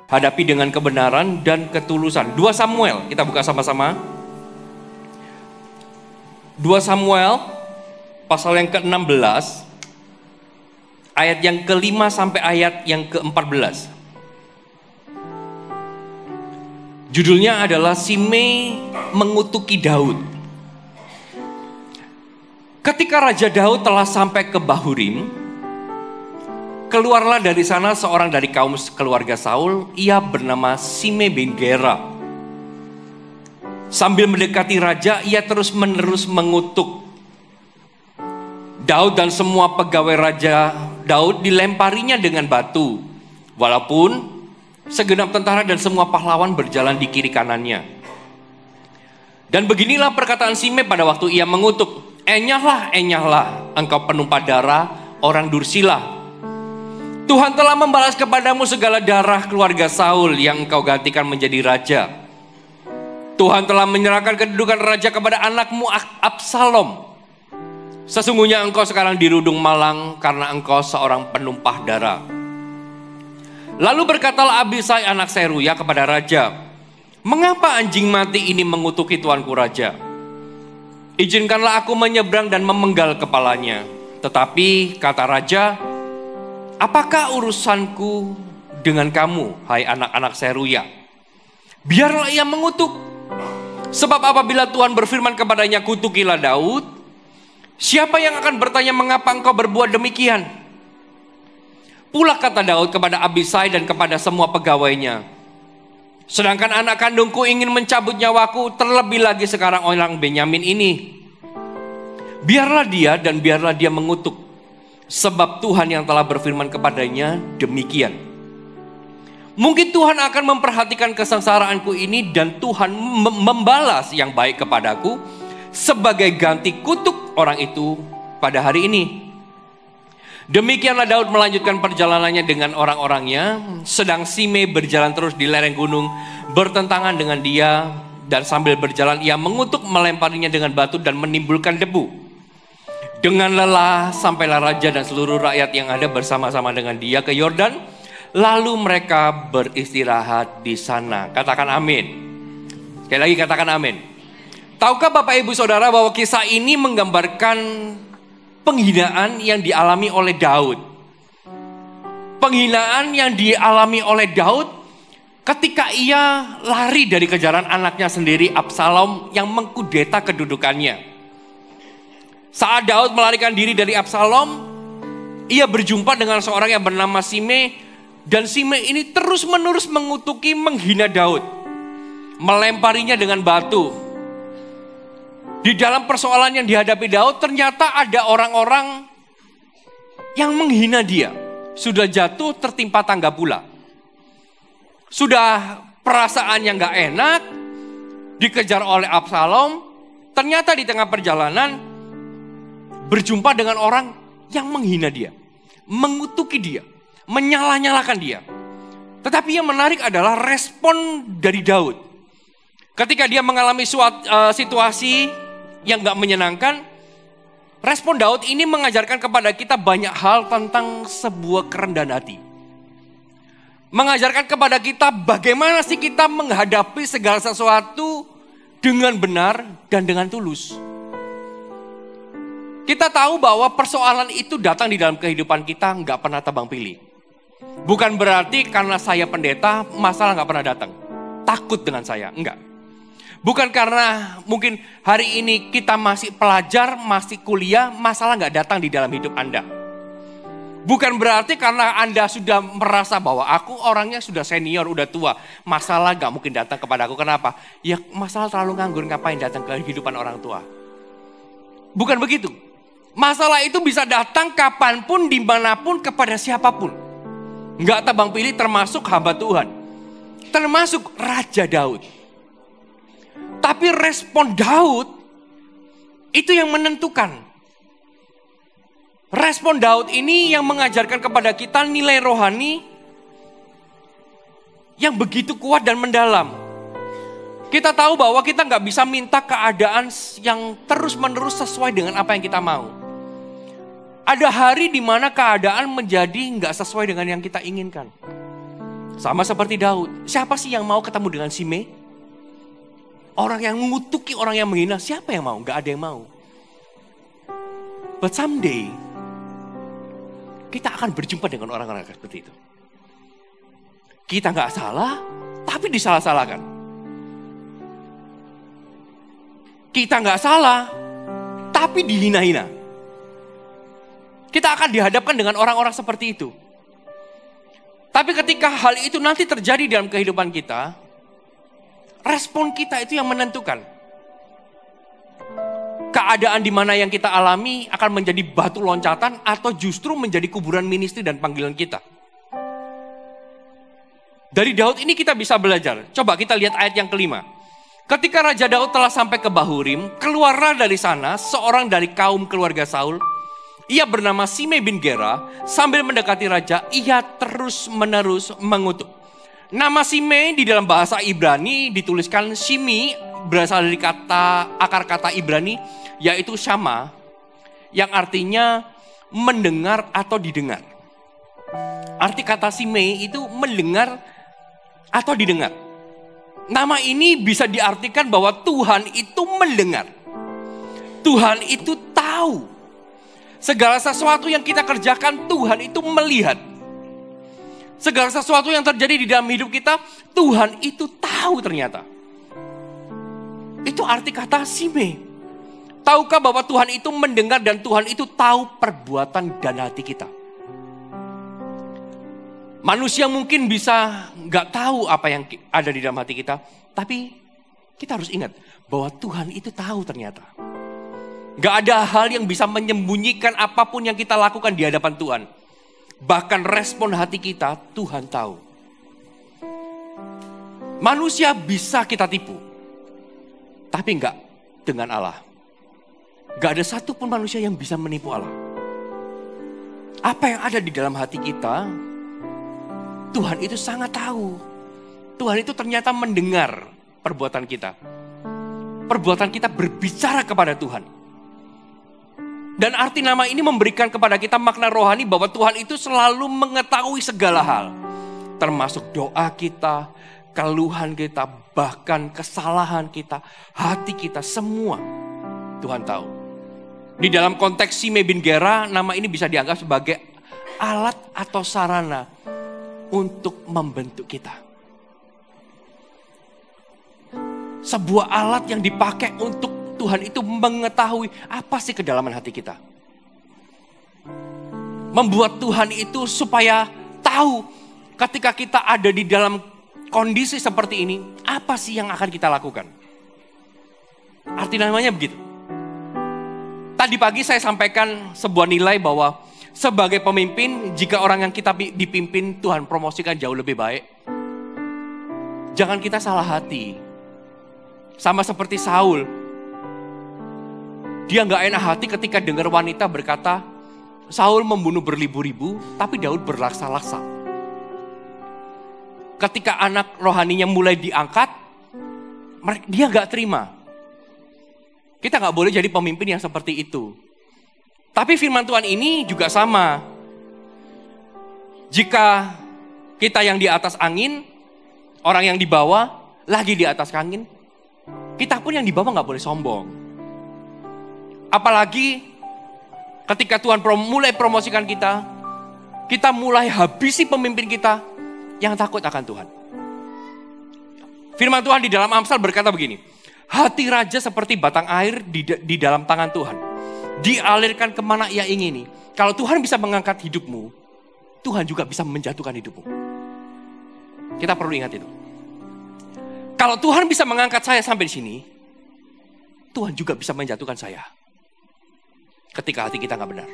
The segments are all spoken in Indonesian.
hadapi dengan kebenaran dan ketulusan. 2 Samuel, kita buka sama-sama. 2 Samuel pasal yang ke-16 ayat yang ke-5 sampai ayat yang ke-14. Judulnya adalah Simei mengutuki Daud. Ketika Raja Daud telah sampai ke Bahurim, keluarlah dari sana seorang dari kaum keluarga Saul, ia bernama Simei bin Gera. Sambil mendekati raja, ia terus-menerus mengutuk Daud dan semua pegawai Raja Daud dilemparinya dengan batu, walaupun segenap tentara dan semua pahlawan berjalan di kiri kanannya. Dan beginilah perkataan Simei pada waktu ia mengutuk, enyahlah, enyahlah, engkau penumpah darah orang Dursila. Tuhan telah membalas kepadamu segala darah keluarga Saul yang engkau gantikan menjadi raja. Tuhan telah menyerahkan kedudukan raja kepada anakmu Absalom. Sesungguhnya engkau sekarang dirundung malang karena engkau seorang penumpah darah. Lalu berkatalah Abisai anak Seruya kepada raja, mengapa anjing mati ini mengutuki tuanku raja? Izinkanlah aku menyeberang dan memenggal kepalanya. Tetapi kata raja, apakah urusanku dengan kamu, hai anak-anak Seruya? Biarlah ia mengutuk. Sebab apabila Tuhan berfirman kepadanya, kutukilah Daud, siapa yang akan bertanya mengapa engkau berbuat demikian? Pula kata Daud kepada Abisai dan kepada semua pegawainya, sedangkan anak kandungku ingin mencabut nyawaku, terlebih lagi sekarang orang Benyamin ini. Biarlah dia dan biarlah dia mengutuk, sebab Tuhan yang telah berfirman kepadanya demikian. Mungkin Tuhan akan memperhatikan kesengsaraanku ini dan Tuhan membalas yang baik kepadaku sebagai ganti kutuk orang itu pada hari ini. Demikianlah Daud melanjutkan perjalanannya dengan orang-orangnya, sedang Simei berjalan terus di lereng gunung bertentangan dengan dia, dan sambil berjalan ia mengutuk, melemparinya dengan batu dan menimbulkan debu. Dengan lelah sampailah raja dan seluruh rakyat yang ada bersama-sama dengan dia ke Yordan, lalu mereka beristirahat di sana. Katakan amin. Sekali lagi katakan amin. Tahukah Bapak Ibu Saudara bahwa kisah ini menggambarkan penghinaan yang dialami oleh Daud. Penghinaan yang dialami oleh Daud ketika ia lari dari kejaran anaknya sendiri Absalom yang mengkudeta kedudukannya. Saat Daud melarikan diri dari Absalom, ia berjumpa dengan seorang yang bernama Simei, dan Simei ini terus-menerus mengutuki, menghina Daud, melemparinya dengan batu. Di dalam persoalan yang dihadapi Daud, ternyata ada orang-orang yang menghina dia. Sudah jatuh tertimpa tangga pula. Sudah perasaan yang gak enak, dikejar oleh Absalom. Ternyata di tengah perjalanan, berjumpa dengan orang yang menghina dia, mengutuki dia, menyalah-nyalahkan dia. Tetapi yang menarik adalah respon dari Daud. Ketika dia mengalami suatu situasi yang gak menyenangkan, respon Daud ini mengajarkan kepada kita banyak hal tentang sebuah kerendahan hati. Mengajarkan kepada kita bagaimana sih kita menghadapi segala sesuatu dengan benar dan dengan tulus. Kita tahu bahwa persoalan itu datang di dalam kehidupan kita gak pernah tebang pilih. Bukan berarti karena saya pendeta masalah gak pernah datang. Takut dengan saya, enggak. Bukan karena mungkin hari ini kita masih pelajar, masih kuliah, masalah gak datang di dalam hidup Anda. Bukan berarti karena Anda sudah merasa bahwa aku orangnya sudah senior, udah tua, masalah gak mungkin datang kepada aku. Kenapa? Ya masalah terlalu nganggur, ngapain datang ke kehidupan orang tua. Bukan begitu. Masalah itu bisa datang kapanpun, dimanapun, kepada siapapun. Gak tebang pilih, termasuk hamba Tuhan. Termasuk Raja Daud. Tapi respon Daud itu yang menentukan. Respon Daud ini yang mengajarkan kepada kita nilai rohani yang begitu kuat dan mendalam. Kita tahu bahwa kita nggak bisa minta keadaan yang terus-menerus sesuai dengan apa yang kita mau. Ada hari di mana keadaan menjadi nggak sesuai dengan yang kita inginkan. Sama seperti Daud. Siapa sih yang mau ketemu dengan Shimei? Orang yang mengutuki, orang yang menghina. Siapa yang mau? Gak ada yang mau. But someday, kita akan berjumpa dengan orang-orang seperti itu. Kita gak salah, tapi disalah-salahkan. Kita gak salah, tapi dihina-hina. Kita akan dihadapkan dengan orang-orang seperti itu. Tapi ketika hal itu nanti terjadi dalam kehidupan kita, respon kita itu yang menentukan. Keadaan di mana yang kita alami akan menjadi batu loncatan atau justru menjadi kuburan ministry dan panggilan kita. Dari Daud ini kita bisa belajar. Coba kita lihat ayat yang kelima. Ketika Raja Daud telah sampai ke Bahurim, keluarlah dari sana seorang dari kaum keluarga Saul. Ia bernama Shimei bin Gera. Sambil mendekati raja, ia terus-menerus mengutuk. Nama Shimei di dalam bahasa Ibrani dituliskan Shimi, berasal dari akar kata Ibrani, yaitu Shama, yang artinya mendengar atau didengar. Arti kata Shimei itu mendengar atau didengar. Nama ini bisa diartikan bahwa Tuhan itu mendengar. Tuhan itu tahu. Segala sesuatu yang kita kerjakan, Tuhan itu melihat. Segala sesuatu yang terjadi di dalam hidup kita, Tuhan itu tahu ternyata. Itu arti kata Shimei. Tahukah bahwa Tuhan itu mendengar dan Tuhan itu tahu perbuatan dan hati kita. Manusia mungkin bisa gak tahu apa yang ada di dalam hati kita. Tapi kita harus ingat bahwa Tuhan itu tahu ternyata. Gak ada hal yang bisa menyembunyikan apapun yang kita lakukan di hadapan Tuhan. Bahkan respon hati kita, Tuhan tahu. Manusia bisa kita tipu. Tapi enggak dengan Allah. Gak ada satupun manusia yang bisa menipu Allah. Apa yang ada di dalam hati kita, Tuhan itu sangat tahu. Tuhan itu ternyata mendengar perbuatan kita. Perbuatan kita berbicara kepada Tuhan. Dan arti nama ini memberikan kepada kita makna rohani bahwa Tuhan itu selalu mengetahui segala hal. Termasuk doa kita, keluhan kita, bahkan kesalahan kita, hati kita, semua Tuhan tahu. Di dalam konteks Shimei bin Gera, nama ini bisa dianggap sebagai alat atau sarana untuk membentuk kita. Sebuah alat yang dipakai untuk Tuhan itu mengetahui apa sih kedalaman hati kita. Membuat Tuhan itu supaya tahu ketika kita ada di dalam kondisi seperti ini, apa sih yang akan kita lakukan. Arti namanya begitu. Tadi pagi saya sampaikan sebuah nilai bahwa sebagai pemimpin, jika orang yang kita dipimpin Tuhan promosikan jauh lebih baik. Jangan kita salah hati. Sama seperti Saul. Dia gak enak hati ketika dengar wanita berkata, Saul membunuh berlibu-ribu, tapi Daud berlaksa-laksa. Ketika anak rohaninya mulai diangkat, dia gak terima. Kita gak boleh jadi pemimpin yang seperti itu. Tapi firman Tuhan ini juga sama. Jika kita yang di atas angin, orang yang di bawah lagi di atas angin, kita pun yang di bawah gak boleh sombong. Apalagi ketika Tuhan mulai promosikan kita, kita mulai habisi pemimpin kita yang takut akan Tuhan. Firman Tuhan di dalam Amsal berkata begini, hati raja seperti batang air di dalam tangan Tuhan. Dialirkan kemana ia ingini. Kalau Tuhan bisa mengangkat hidupmu, Tuhan juga bisa menjatuhkan hidupmu. Kita perlu ingat itu. Kalau Tuhan bisa mengangkat saya sampai di sini, Tuhan juga bisa menjatuhkan saya. Ketika hati kita gak benar.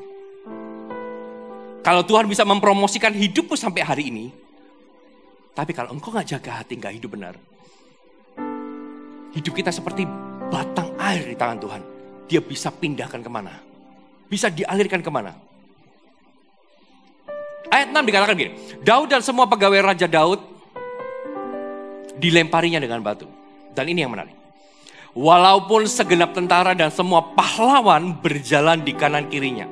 Kalau Tuhan bisa mempromosikan hidupmu sampai hari ini, tapi kalau engkau gak jaga hati, gak hidup benar, hidup kita seperti batang air di tangan Tuhan. Dia bisa pindahkan kemana, bisa dialirkan kemana. Ayat 6 dikatakan begini, Daud dan semua pegawai Raja Daud dilemparinya dengan batu. Dan ini yang menarik. Walaupun segenap tentara dan semua pahlawan berjalan di kanan kirinya.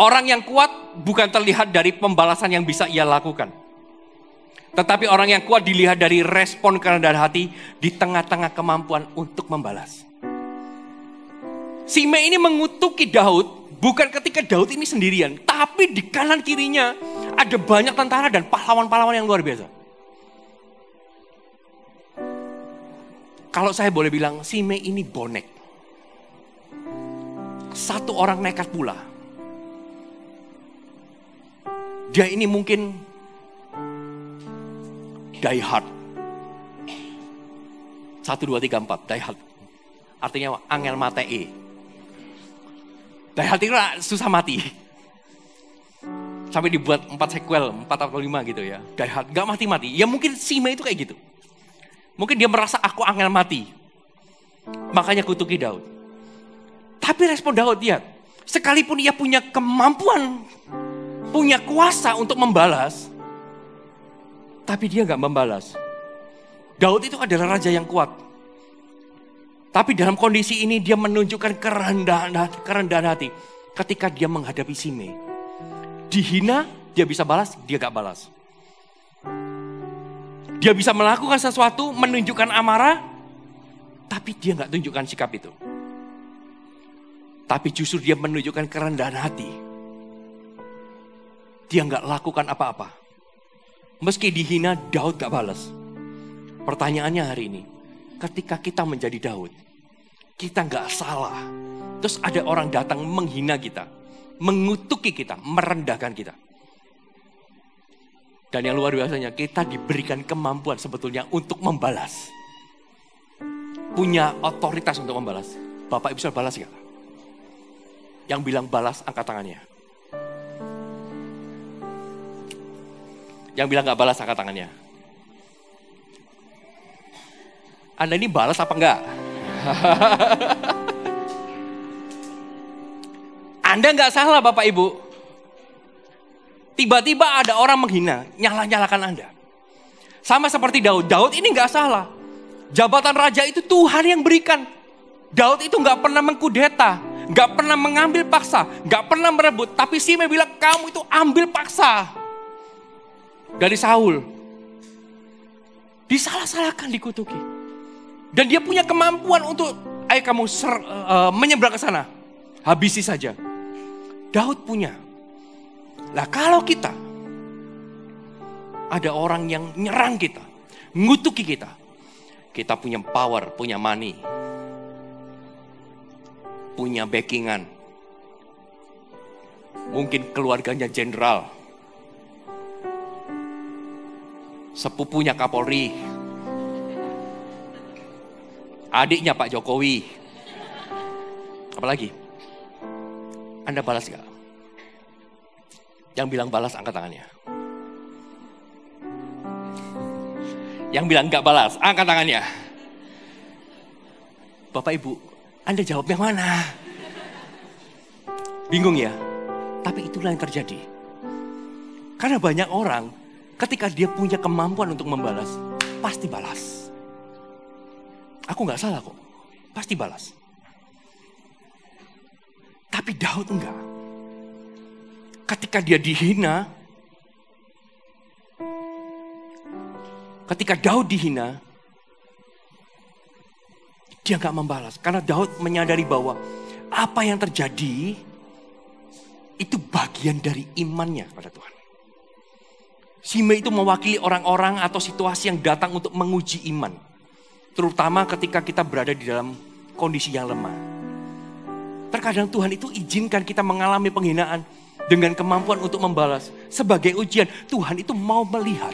Orang yang kuat bukan terlihat dari pembalasan yang bisa ia lakukan. Tetapi orang yang kuat dilihat dari respon kerendahan hati di tengah-tengah kemampuan untuk membalas. Simei ini mengutuki Daud bukan ketika Daud ini sendirian, tapi di kanan kirinya ada banyak tentara dan pahlawan-pahlawan yang luar biasa. Kalau saya boleh bilang, Simei ini bonek. Satu orang nekat pula. Dia ini mungkin die hard. 1, 2, 3, 4, die hard. Artinya angel matei. Die hard itu susah mati. Sampai dibuat 4 sequel, 4 atau 5 gitu ya. Die hard, gak mati-mati. Ya mungkin Simei itu kayak gitu. Mungkin dia merasa aku angel mati. Makanya kutuki Daud. Tapi respon Daud lihat. Sekalipun ia punya kemampuan, punya kuasa untuk membalas. Tapi dia gak membalas. Daud itu adalah raja yang kuat. Tapi dalam kondisi ini dia menunjukkan kerendahan hati. Ketika dia menghadapi Simei. Dihina, dia bisa balas, dia gak balas. Dia bisa melakukan sesuatu, menunjukkan amarah. Tapi dia gak tunjukkan sikap itu. Tapi justru dia menunjukkan kerendahan hati. Dia gak lakukan apa-apa. Meski dihina, Daud gak balas. Pertanyaannya hari ini. Ketika kita menjadi Daud, kita gak salah. Terus ada orang datang menghina kita, mengutuki kita, merendahkan kita. Dan yang luar biasanya, kita diberikan kemampuan sebetulnya untuk membalas. Punya otoritas untuk membalas. Bapak Ibu bisa balas gak? Yang bilang balas, angkat tangannya. Yang bilang gak balas, angkat tangannya. Anda ini balas apa enggak? Anda enggak salah Bapak Ibu. Tiba-tiba ada orang menghina, nyalah-nyalakan Anda. Sama seperti Daud. Daud ini enggak salah. Jabatan raja itu Tuhan yang berikan. Daud itu enggak pernah mengkudeta, enggak pernah mengambil paksa, enggak pernah merebut. Tapi Simei bilang, kamu itu ambil paksa dari Saul. Disalah-salahkan, dikutuki. Dan dia punya kemampuan untuk, ayo kamu menyeberang ke sana. Habisi saja. Daud punya. Nah kalau kita, ada orang yang nyerang kita, ngutuki kita. Kita punya power, punya money. Punya backingan. Mungkin keluarganya jenderal. Sepupunya Kapolri. Adiknya Pak Jokowi. Apalagi? Anda balas gak? Yang bilang balas angkat tangannya. Yang bilang gak balas angkat tangannya. Bapak Ibu, Anda jawab yang mana? Bingung ya? Tapi itulah yang terjadi. Karena banyak orang ketika dia punya kemampuan untuk membalas, pasti balas. Aku gak salah kok, pasti balas. Tapi Daud enggak. Ketika dia dihina, ketika Daud dihina, dia gak membalas. Karena Daud menyadari bahwa apa yang terjadi, itu bagian dari imannya pada Tuhan. Simei itu mewakili orang-orang atau situasi yang datang untuk menguji iman. Terutama ketika kita berada di dalam kondisi yang lemah. Terkadang Tuhan itu izinkan kita mengalami penghinaan dengan kemampuan untuk membalas. Sebagai ujian, Tuhan itu mau melihat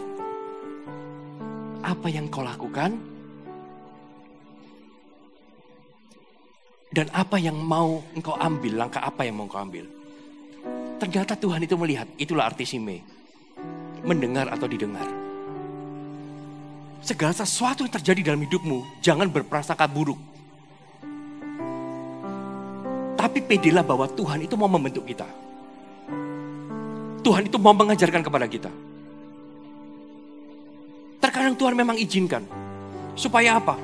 apa yang kau lakukan dan apa yang mau engkau ambil, langkah apa yang mau engkau ambil. Ternyata Tuhan itu melihat, itulah arti Simei. Mendengar atau didengar. Segala sesuatu yang terjadi dalam hidupmu, jangan berprasangka buruk. Tapi pedelah bahwa Tuhan itu mau membentuk kita. Tuhan itu mau mengajarkan kepada kita. Terkadang Tuhan memang izinkan. Supaya apa?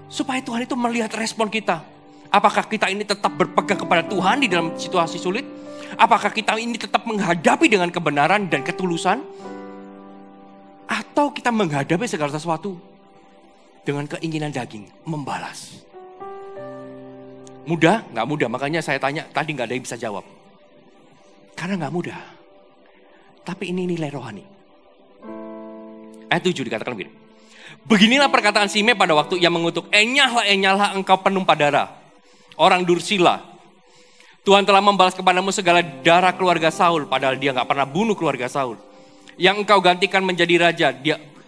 Supaya Tuhan itu melihat respon kita. Apakah kita ini tetap berpegang kepada Tuhan di dalam situasi sulit? Apakah kita ini tetap menghadapi dengan kebenaran dan ketulusan? Atau kita menghadapi segala sesuatu dengan keinginan daging, membalas. Mudah? Nggak mudah. Makanya saya tanya, tadi nggak ada yang bisa jawab. Karena nggak mudah. Tapi ini nilai rohani. Ayat 7 dikatakan begini. Beginilah perkataan Simei pada waktu ia mengutuk, enyahlah engkau penumpah darah, orang Dursila. Tuhan telah membalas kepadamu segala darah keluarga Saul, padahal dia nggak pernah bunuh keluarga Saul. Yang engkau gantikan menjadi raja,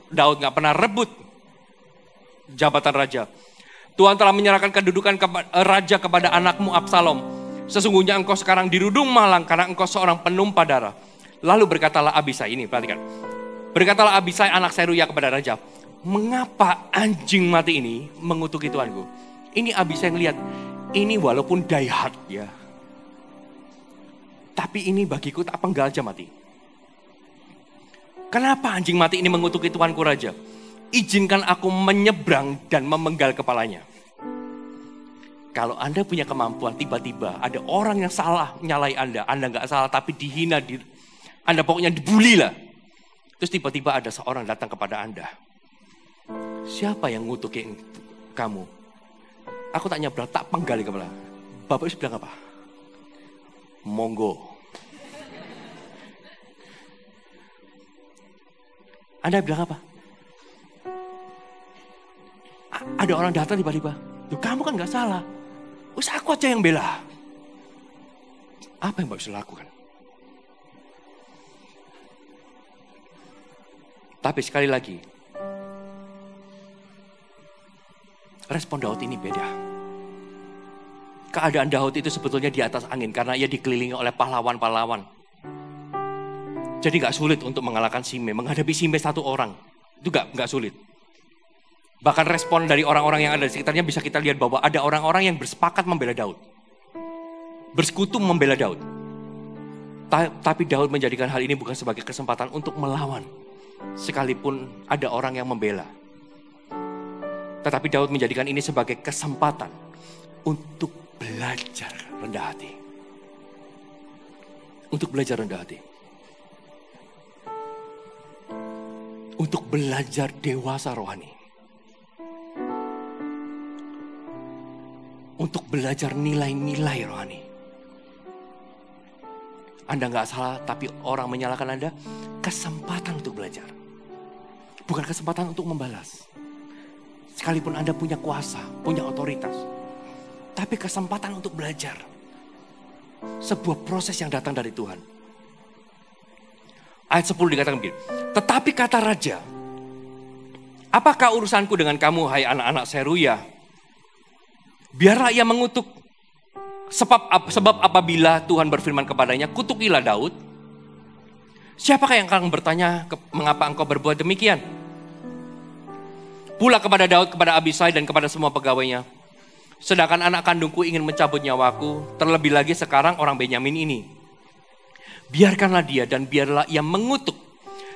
Daud nggak pernah rebut jabatan raja. Tuhan telah menyerahkan kedudukan raja kepada anakmu Absalom. Sesungguhnya engkau sekarang dirudung malang karena engkau seorang penumpah darah. Lalu berkatalah Abisai, ini perhatikan. Berkatalah Abisai anak Seruya kepada raja, mengapa anjing mati ini mengutuki Tuanku? Ini Abisai yang lihat, ini walaupun die hard ya. Tapi ini bagiku tak penggal aja mati. Kenapa anjing mati ini mengutuki Tuanku raja? Izinkan aku menyeberang dan memenggal kepalanya. Kalau Anda punya kemampuan, tiba-tiba ada orang yang salah nyalai Anda nggak salah tapi dihina, Anda pokoknya dibully lah. Terus tiba-tiba ada seorang datang kepada Anda. Siapa yang ngutuki kamu? Aku tak nyebrang, tak penggal kepala. Bapak Yesus bilang apa? Monggo. Anda bilang apa? Ada orang datang tiba-tiba. Kamu kan gak salah. Wes aku aja yang bela. Apa yang Bapak bisa lakukan? Tapi sekali lagi, respon Daud ini beda. Keadaan Daud itu sebetulnya di atas angin karena ia dikelilingi oleh pahlawan-pahlawan. Jadi gak sulit untuk mengalahkan Simei. Menghadapi Simei satu orang, itu gak sulit. Bahkan respon dari orang-orang yang ada di sekitarnya bisa kita lihat bahwa ada orang-orang yang bersepakat membela Daud. Bersekutu membela Daud. Tapi Daud menjadikan hal ini bukan sebagai kesempatan untuk melawan. Sekalipun ada orang yang membela. Tetapi Daud menjadikan ini sebagai kesempatan untuk belajar rendah hati. Untuk belajar rendah hati. Untuk belajar dewasa rohani. Untuk belajar nilai-nilai rohani. Anda nggak salah, tapi orang menyalahkan Anda, kesempatan untuk belajar. Bukan kesempatan untuk membalas. Sekalipun Anda punya kuasa, punya otoritas. Tapi kesempatan untuk belajar. Sebuah proses yang datang dari Tuhan. Ayat 10 dikatakan begini. Tetapi kata raja, apakah urusanku dengan kamu, hai anak-anak Seruya? Biarlah ia mengutuk. Sebab apabila Tuhan berfirman kepadanya, kutukilah Daud. Siapakah yang akan bertanya, mengapa engkau berbuat demikian? Pula kepada Daud, kepada Abisai dan kepada semua pegawainya. Sedangkan anak kandungku ingin mencabut nyawaku, terlebih lagi sekarang orang Benyamin ini. Biarkanlah dia dan biarlah ia mengutuk.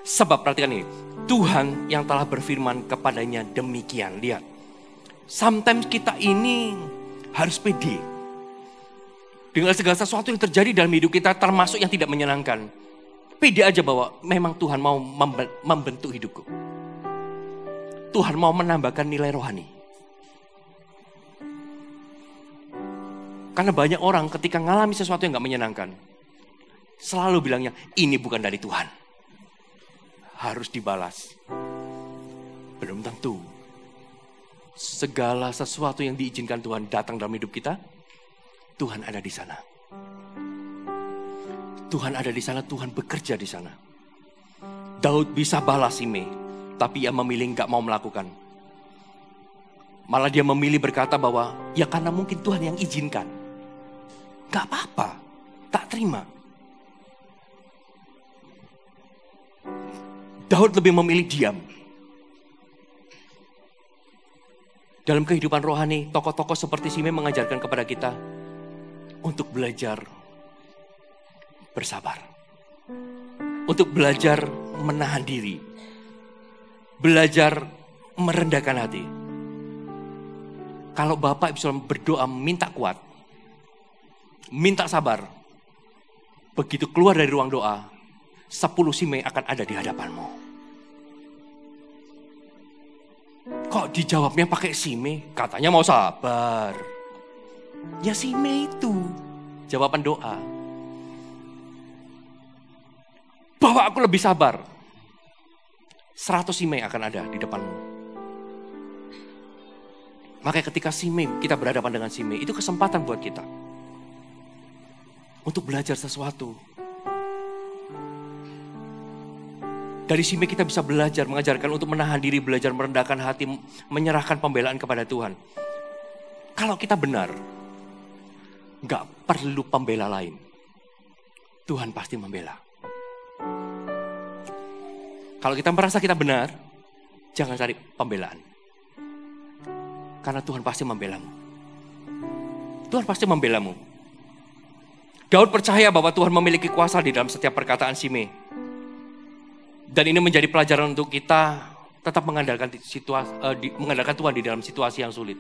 Sebab perhatikan ini, Tuhan yang telah berfirman kepadanya demikian. Lihat, sometimes kita ini harus pede. Dengan segala sesuatu yang terjadi dalam hidup kita, termasuk yang tidak menyenangkan. Pede aja bahwa memang Tuhan mau membentuk hidupku. Tuhan mau menambahkan nilai rohani. Karena banyak orang ketika mengalami sesuatu yang gak menyenangkan, selalu bilangnya, ini bukan dari Tuhan. Harus dibalas. Belum tentu. Segala sesuatu yang diizinkan Tuhan datang dalam hidup kita, Tuhan ada di sana. Tuhan ada di sana, Tuhan bekerja di sana. Daud bisa balas Simei, tapi ia memilih gak mau melakukan. Malah dia memilih berkata bahwa, ya karena mungkin Tuhan yang izinkan. Gak apa-apa, tak terima. Daud lebih memilih diam. Dalam kehidupan rohani, tokoh-tokoh seperti Simei mengajarkan kepada kita untuk belajar bersabar. Untuk belajar menahan diri. Belajar merendahkan hati. Kalau Bapak bisa berdoa minta kuat, minta sabar, begitu keluar dari ruang doa, 10 Simei akan ada di hadapanmu. Kok dijawabnya pakai Shimei? Katanya mau sabar. Ya Shimei itu jawaban doa. Bahwa aku lebih sabar. 100 Shimei akan ada di depanmu. Makanya ketika Shimei, kita berhadapan dengan Shimei, itu kesempatan buat kita. Untuk belajar sesuatu. Dari Shimei kita bisa belajar, mengajarkan untuk menahan diri, belajar merendahkan hati, menyerahkan pembelaan kepada Tuhan. Kalau kita benar, gak perlu pembela lain. Tuhan pasti membela. Kalau kita merasa kita benar, jangan cari pembelaan. Karena Tuhan pasti membelamu. Tuhan pasti membelamu. Daud percaya bahwa Tuhan memiliki kuasa di dalam setiap perkataan Shimei. Dan ini menjadi pelajaran untuk kita tetap mengandalkan Tuhan di dalam situasi yang sulit.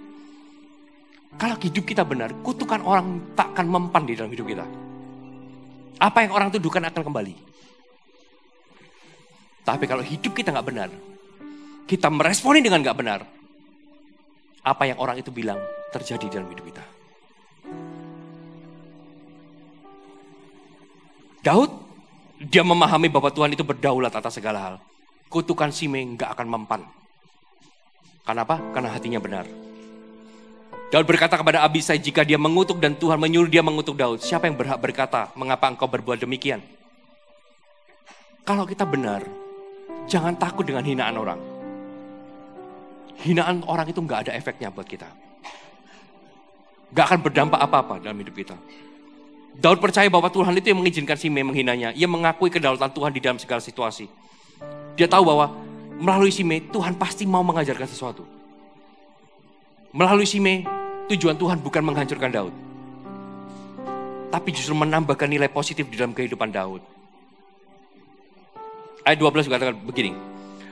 Kalau hidup kita benar, kutukan orang tak akan mempan di dalam hidup kita. Apa yang orang tuduhkan akan kembali. Tapi kalau hidup kita nggak benar, kita meresponi dengan nggak benar, apa yang orang itu bilang terjadi dalam hidup kita. Daud, dia memahami bahwa Tuhan itu berdaulat atas segala hal. Kutukan Shimei nggak akan mempan. Kenapa? Karena hatinya benar. Daud berkata kepada Abisai jika dia mengutuk dan Tuhan menyuruh dia mengutuk Daud. Siapa yang berhak berkata, mengapa engkau berbuat demikian? Kalau kita benar, jangan takut dengan hinaan orang. Hinaan orang itu nggak ada efeknya buat kita. Nggak akan berdampak apa-apa dalam hidup kita. Daud percaya bahwa Tuhan itu yang mengizinkan Shimei menghinanya. Ia mengakui kedaulatan Tuhan di dalam segala situasi. Dia tahu bahwa melalui Shimei Tuhan pasti mau mengajarkan sesuatu. Melalui Shimei tujuan Tuhan bukan menghancurkan Daud. Tapi justru menambahkan nilai positif di dalam kehidupan Daud. Ayat 12 berkata begini.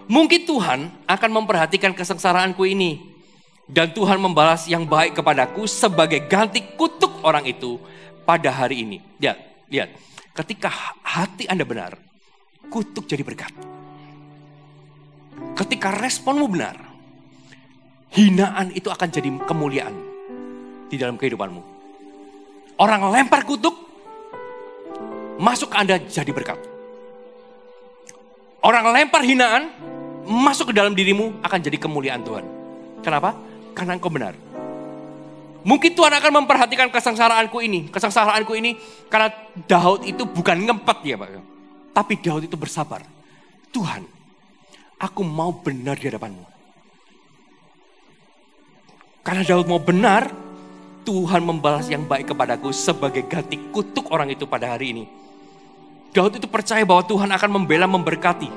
Mungkin Tuhan akan memperhatikan kesengsaraanku ini. Dan Tuhan membalas yang baik kepadaku sebagai ganti kutuk orang itu pada hari ini. Lihat. Ketika hati Anda benar, kutuk jadi berkat. Ketika responmu benar, hinaan itu akan jadi kemuliaan di dalam kehidupanmu. Orang lempar kutuk, masuk ke Anda jadi berkat. Orang lempar hinaan, masuk ke dalam dirimu akan jadi kemuliaan Tuhan. Kenapa? Karena engkau benar. Mungkin Tuhan akan memperhatikan kesengsaraanku ini. Kesengsaraanku ini karena Daud itu bukan ngempet ya Pak. Tapi Daud itu bersabar. Tuhan, aku mau benar di hadapanmu. Karena Daud mau benar, Tuhan membalas yang baik kepadaku sebagai ganti kutuk orang itu pada hari ini. Daud itu percaya bahwa Tuhan akan membela, memberkati.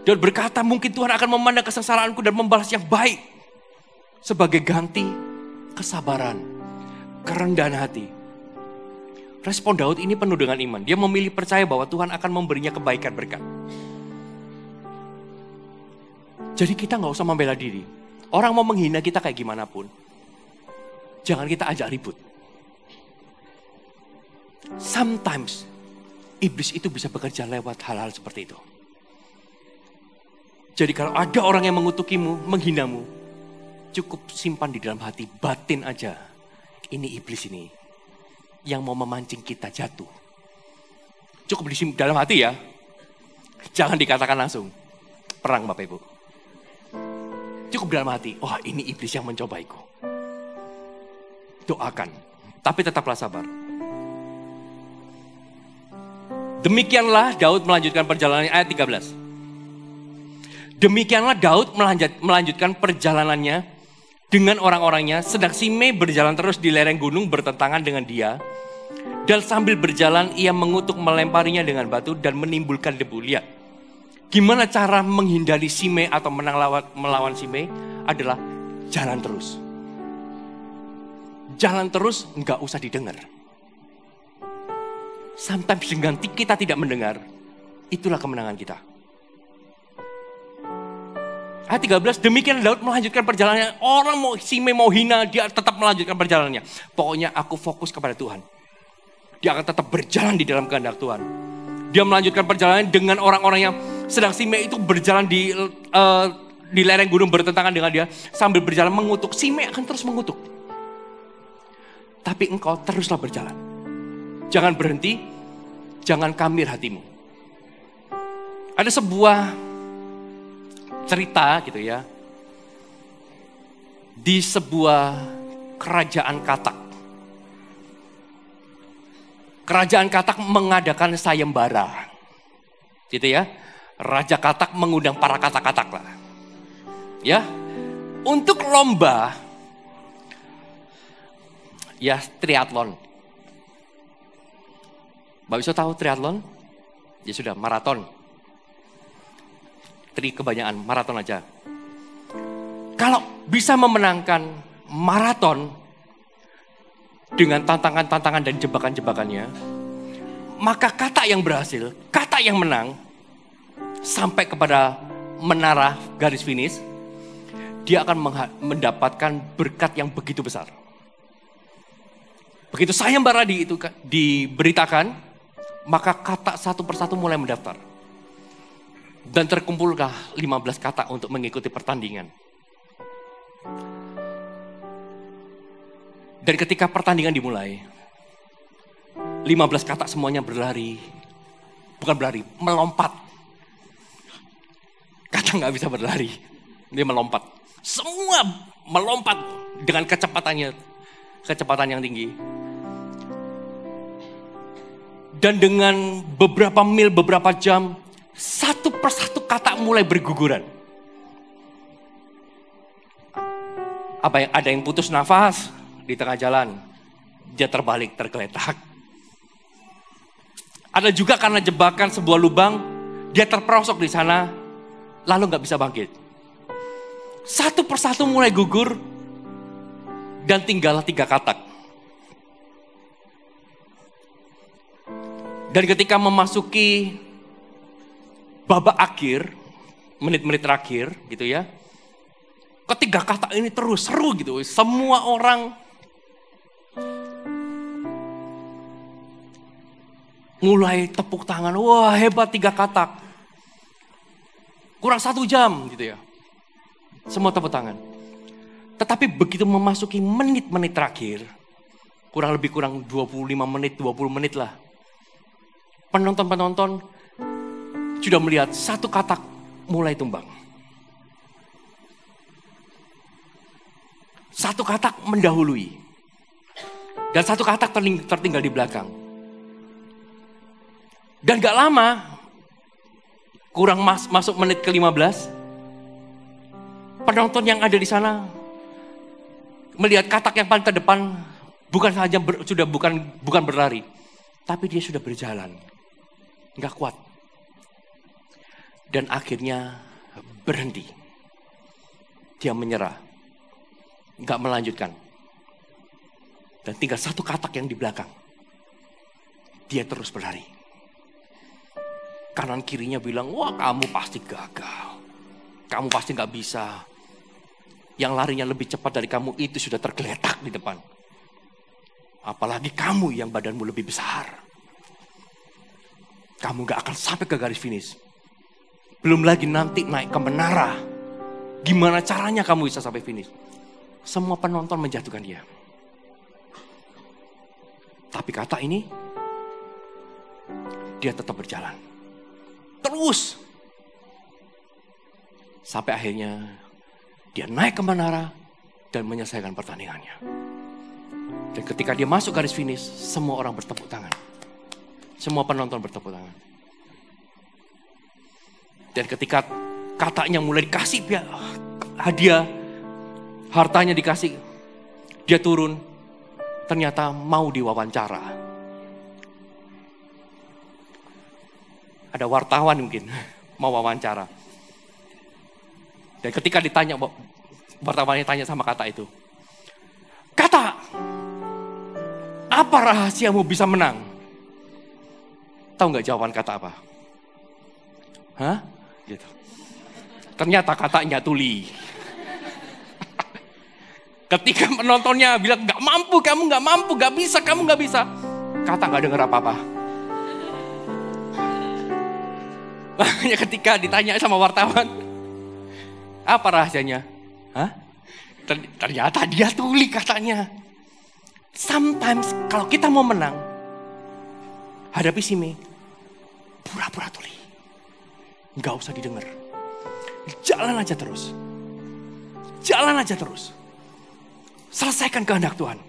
Daud berkata mungkin Tuhan akan memandang kesengsaraanku dan membalas yang baik. Sebagai ganti kesabaran, kerendahan hati. Respon Daud ini penuh dengan iman. Dia memilih percaya bahwa Tuhan akan memberinya kebaikan berkat. Jadi kita gak usah membela diri. Orang mau menghina kita kayak gimana pun, jangan kita ajak ribut. Sometimes iblis itu bisa bekerja lewat hal-hal seperti itu. Jadi kalau ada orang yang mengutukimu, menghinamu, cukup simpan di dalam hati, batin aja. Ini iblis ini yang mau memancing kita jatuh. Cukup di dalam hati ya. Jangan dikatakan langsung. Perang Bapak Ibu. Cukup dalam hati. Oh, ini iblis yang mencobaiku. Doakan. Tapi tetaplah sabar. Demikianlah Daud melanjutkan perjalanannya, ayat 13. Demikianlah Daud melanjutkan perjalanannya dengan orang-orangnya, sedang Shimei berjalan terus di lereng gunung bertentangan dengan dia. Dan sambil berjalan ia mengutuk, melemparinya dengan batu dan menimbulkan debu. Lihat, gimana cara menghindari Shimei atau melawan Shimei adalah jalan terus. Jalan terus, nggak usah didengar. Sometimes dengan kita tidak mendengar, itulah kemenangan kita. Ayat 13, demikian Daud melanjutkan perjalanannya. Orang mau Shimei mau hina, dia tetap melanjutkan perjalanannya. Pokoknya aku fokus kepada Tuhan. Dia akan tetap berjalan di dalam kehendak Tuhan. Dia melanjutkan perjalanan dengan orang-orang yang sedang Shimei itu berjalan di di lereng gunung bertentangan dengan dia, sambil berjalan mengutuk, Simei akan terus mengutuk. Tapi engkau teruslah berjalan. Jangan berhenti, jangan kamir hatimu. Ada sebuah cerita gitu ya, di sebuah kerajaan Katak. Kerajaan Katak mengadakan sayembara. Gitu ya. Raja Katak mengundang para katak-katak lah. Ya. Untuk lomba ya triathlon. Mbak bisa tahu triathlon? Ya sudah, maraton. Kebanyakan maraton aja. Kalau bisa memenangkan maraton dengan tantangan-tantangan dan jebakan-jebakannya, maka kata yang berhasil, kata yang menang, sampai kepada menara garis finish, dia akan mendapatkan berkat yang begitu besar. Begitu sayembara diberitakan, maka kata satu persatu mulai mendaftar. Dan terkumpullah 15 kata untuk mengikuti pertandingan. Dan ketika pertandingan dimulai, 15 kata semuanya melompat. Kata nggak bisa berlari, dia melompat. Semua melompat dengan kecepatan yang tinggi. Dan dengan beberapa mil, beberapa jam, satu persatu kata mulai berguguran. Ada yang putus nafas di tengah jalan, dia terbalik, tergeletak. Ada juga karena jebakan sebuah lubang, dia terperosok di sana, lalu nggak bisa bangkit. Satu persatu mulai gugur, dan tinggallah 3 katak. Dan ketika memasuki babak akhir, menit-menit terakhir gitu ya, ketiga kata ini terus seru gitu. Semua orang mulai tepuk tangan, wah hebat 3 katak. Kurang 1 jam gitu ya. Semua tepuk tangan. Tetapi begitu memasuki menit-menit terakhir, kurang 25 menit, 20 menit lah. Penonton sudah melihat 1 katak mulai tumbang. 1 katak mendahului. Dan 1 katak tertinggal di belakang. Dan gak lama, kurang masuk menit ke-15, penonton yang ada di sana melihat katak yang paling terdepan bukan saja bukan berlari, tapi dia sudah berjalan. Gak kuat. Dan akhirnya berhenti. Dia menyerah. Gak melanjutkan. Dan tinggal 1 katak yang di belakang. Dia terus berlari. Kanan kirinya bilang, wah kamu pasti gagal. Kamu pasti gak bisa. Yang larinya lebih cepat dari kamu itu sudah tergeletak di depan. Apalagi kamu yang badanmu lebih besar. Kamu gak akan sampai ke garis finish. Belum lagi nanti naik ke menara. Gimana caranya kamu bisa sampai finish? Semua penonton menjatuhkan dia. Tapi kata ini, dia tetap berjalan. Terus. Sampai akhirnya dia naik ke menara dan menyelesaikan pertandingannya. Dan ketika dia masuk garis finish, semua orang bertepuk tangan. Semua penonton bertepuk tangan. Dan ketika katanya mulai dikasih hadiah, hartanya dikasih, dia turun, ternyata mau diwawancara. Ada wartawan mungkin, mau wawancara. Dan ketika ditanya, wartawannya tanya sama kata itu. Kata, apa rahasiamu bisa menang? Tahu nggak jawaban kata apa? Hah? Gitu. Ternyata katanya tuli. Ketika penontonnya bilang nggak mampu, kamu nggak mampu, nggak bisa, kamu nggak bisa. Kata nggak dengar apa-apa. Makanya ketika ditanya sama wartawan, Apa rahasianya? Hah? Ternyata dia tuli katanya. Sometimes kalau kita mau menang, hadapi Simei, pura-pura tuli. Nggak usah didengar. Jalan aja terus. Jalan aja terus. Selesaikan kehendak Tuhan.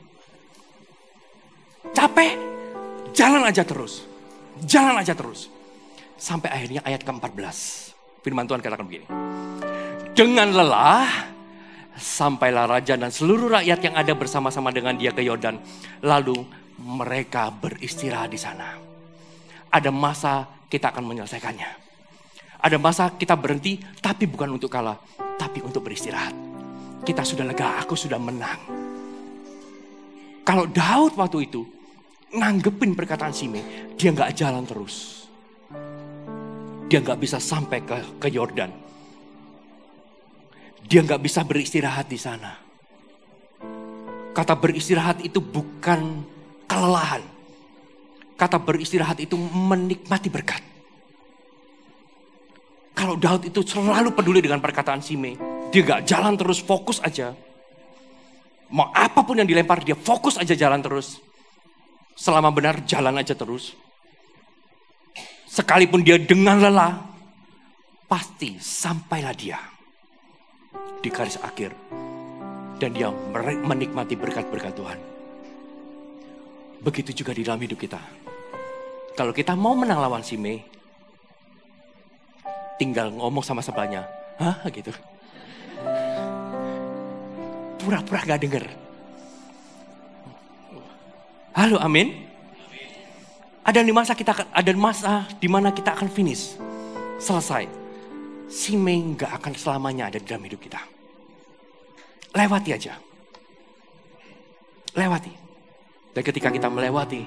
Capek? Jalan aja terus. Jalan aja terus. Sampai akhirnya ayat ke-14. Firman Tuhan katakan begini. Dengan lelah, sampailah raja dan seluruh rakyat yang ada bersama-sama dengan dia ke Yordan. Lalu mereka beristirahat di sana. Ada masa kita akan menyelesaikannya. Ada masa kita berhenti, tapi bukan untuk kalah, tapi untuk beristirahat. Kita sudah lega, aku sudah menang. Kalau Daud waktu itu nanggepin perkataan Simei, dia nggak jalan terus. Dia nggak bisa sampai ke Yordan. Dia nggak bisa beristirahat di sana. Kata beristirahat itu bukan kelelahan. Kata beristirahat itu menikmati berkat. Kalau Daud itu selalu peduli dengan perkataan Simei, dia nggak jalan terus, fokus aja. Mau apapun yang dilempar, dia fokus aja jalan terus. Selama benar, jalan aja terus. Sekalipun dia dengan lelah, pasti sampailah dia di garis akhir. Dan dia menikmati berkat-berkat Tuhan. Begitu juga di dalam hidup kita. Kalau kita mau menang lawan Simei, tinggal ngomong sama sebelahnya. Hah? Gitu. Pura-pura gak denger. Halo, amin. Ada masa di mana kita akan finish. Selesai. Simei gak akan selamanya ada di dalam hidup kita. Lewati aja. Lewati. Dan ketika kita melewati,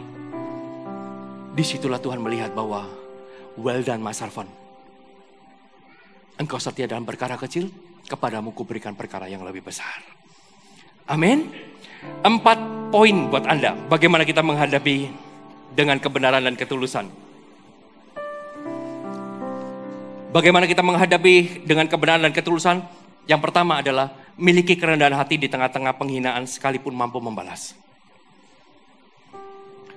disitulah Tuhan melihat bahwa, well done my servant. Engkau setia dalam perkara kecil, kepadamu kuberikan perkara yang lebih besar. Amin. 4 poin buat Anda. Bagaimana kita menghadapi dengan kebenaran dan ketulusan. Bagaimana kita menghadapi dengan kebenaran dan ketulusan? Yang pertama adalah miliki kerendahan hati di tengah-tengah penghinaan sekalipun mampu membalas.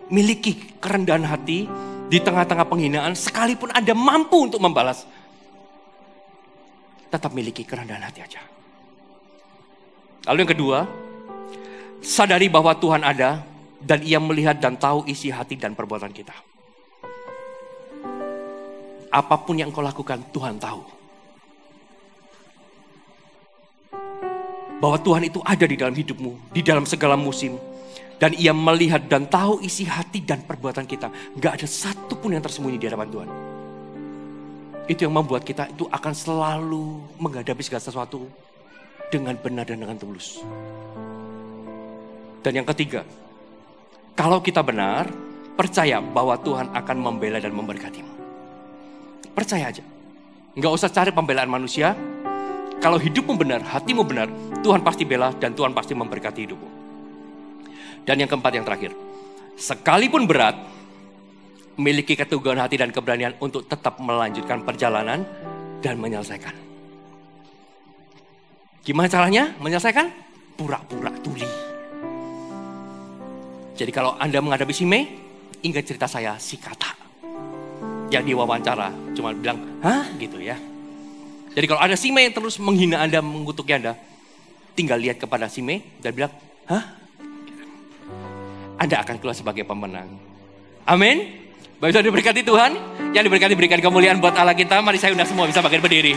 Miliki kerendahan hati di tengah-tengah penghinaan sekalipun Anda mampu untuk membalas. Tetap miliki kerendahan hati aja. Lalu yang kedua, sadari bahwa Tuhan ada dan Ia melihat dan tahu isi hati dan perbuatan kita. Apapun yang kau lakukan, Tuhan tahu. Bahwa Tuhan itu ada di dalam hidupmu, di dalam segala musim. Dan Ia melihat dan tahu isi hati dan perbuatan kita. Gak ada satupun yang tersembunyi di hadapan Tuhan. Itu yang membuat kita itu akan selalu menghadapi segala sesuatu dengan benar dan dengan tulus. Dan yang ketiga, kalau kita benar, percaya bahwa Tuhan akan membela dan memberkatimu. Percaya aja. Nggak usah cari pembelaan manusia. Kalau hidupmu benar, hatimu benar, Tuhan pasti bela dan Tuhan pasti memberkati hidupmu. Dan yang keempat, yang terakhir. Sekalipun berat, miliki keteguhan hati dan keberanian untuk tetap melanjutkan perjalanan dan menyelesaikan. Gimana caranya menyelesaikan? Pura-pura tuli. Jadi kalau Anda menghadapi Simei, ingat cerita saya, si Kata. Yang diwawancara, cuma bilang, hah? Gitu ya. Jadi kalau ada Simei yang terus menghina Anda, mengutuki Anda, tinggal lihat kepada Simei dan bilang, hah? Anda akan keluar sebagai pemenang. Amin. Baik, sudah diberkati Tuhan. Yang diberkati berikan kemuliaan buat Allah kita. Mari saya undang semua bisa bangkit berdiri.